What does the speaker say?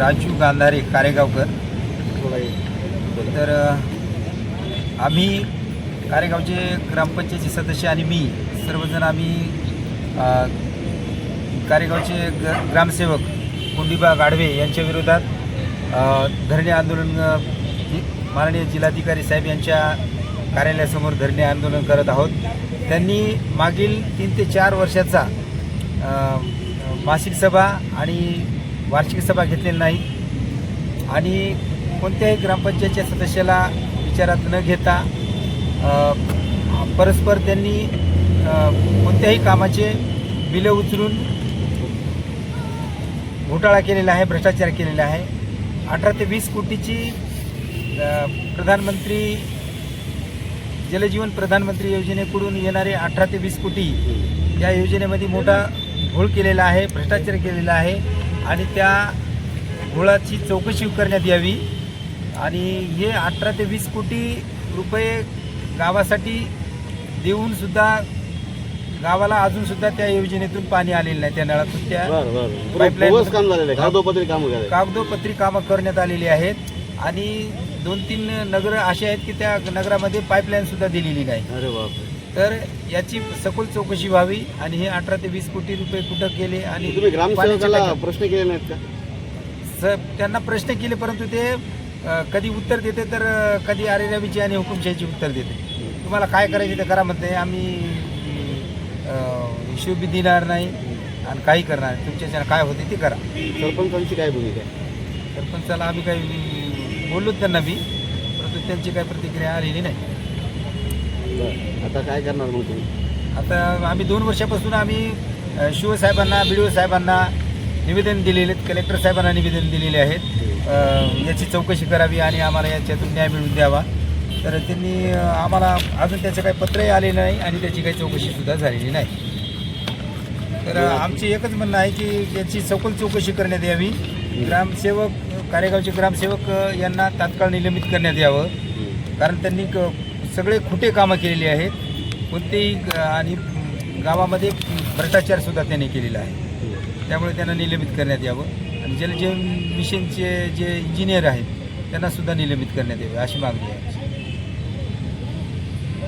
राजू गांधारे कारेगावकर. तर आम्ही कारेगावचे ग्रामपंचायतचे सदस्य आणि मी सर्वजण आम्ही कारेगावचे ग्रामसेवक कुंडीबा गाढवे यांच्या विरोधात धरणे आंदोलन माननीय जिल्हाधिकारी साहेब यांच्या कार्यालयासमोर धरणे आंदोलन करत आहोत. त्यांनी मागील 3 ते 4 वर्षाचा मासिक सभा आणि वार्षिक सभा घेतलेली नाही आणि कोणत्याही ग्रामपंचायतच्या सदस्याला विचारात न घेता परस्पर त्यांनी कोणत्याही कामाचे बिलं उचलून घोटाळा केलेला आहे, भ्रष्टाचार केलेला आहे. 18 ते 20 कोटीची प्रधानमंत्री जलजीवन प्रधानमंत्री योजनेकडून येणारे 18 ते 20 कोटी या योजनेमध्ये मोठा घोळ केलेला आहे, भ्रष्टाचार केलेला आहे आणि त्या घोळाची चौकशी करण्यात यावी. आणि हे 18 ते 20 कोटी रुपये गावासाठी देऊनसुद्धा गावाला अजूनसुद्धा त्या योजनेतून पाणी आलेलं नाही. त्या नळातून त्या पाईपलाईन कागदोपत्री कामं करण्यात आलेली आहेत आणि 2-3 नगर असे आहेत की त्या नगरामध्ये पाईपलाईनसुद्धा दिलेली नाही. तर याची सखोल चौकशी व्हावी आणि हे 18 ते 20 कोटी रुपये कुठं गेले आणि तुम्ही ग्रामसेवकाला प्रश्न केले नाहीत का? त्यांना प्रश्न केले परंतु ते कधी उत्तर देते तर कधी आरेरावीची आणि हुकुमशाहीची उत्तर देते. तुम्हाला काय करायचे ते करा म्हणते, आम्ही हिशोब बी देणार नाही आणि काही करणार नाही, तुमच्या काय होते ते करा. सरपंचांची काय भूमिका आहे? सरपंचाला आम्ही काही बोललो त्यांना बी परंतु त्यांची काही प्रतिक्रिया आलेली नाही. आता काय करणार मग तुम्ही? आता आम्ही 2 वर्षापासून आम्ही शिवसाहेबांना BDO साहेबांना निवेदन दिलेले आहेत, कलेक्टर साहेबांना निवेदन दिलेले आहेत. याची चौकशी करावी आणि आम्हाला याच्यातून न्याय मिळवून द्यावा. तर त्यांनी आम्हाला अजून त्याचं काही पत्रही आलेलं नाही आणि त्याची काही चौकशीसुद्धा झालेली नाही. तर आमची एकच म्हणणं आहे की याची सखोल चौकशी करण्यात यावी. ग्रामसेवक कारेगावचे ग्रामसेवक यांना तात्काळ निलंबित करण्यात यावं कारण त्यांनी सगळे खोटे कामं केलेली आहेत. कोणतेही आणि गावामध्ये भ्रष्टाचारसुद्धा त्यांनी केलेला आहे. त्यामुळे त्यांना निलंबित करण्यात यावं आणि जलजीवन मिशनचे जे इंजिनियर आहेत त्यांनासुद्धा निलंबित करण्यात यावे अशी मागणी आहे.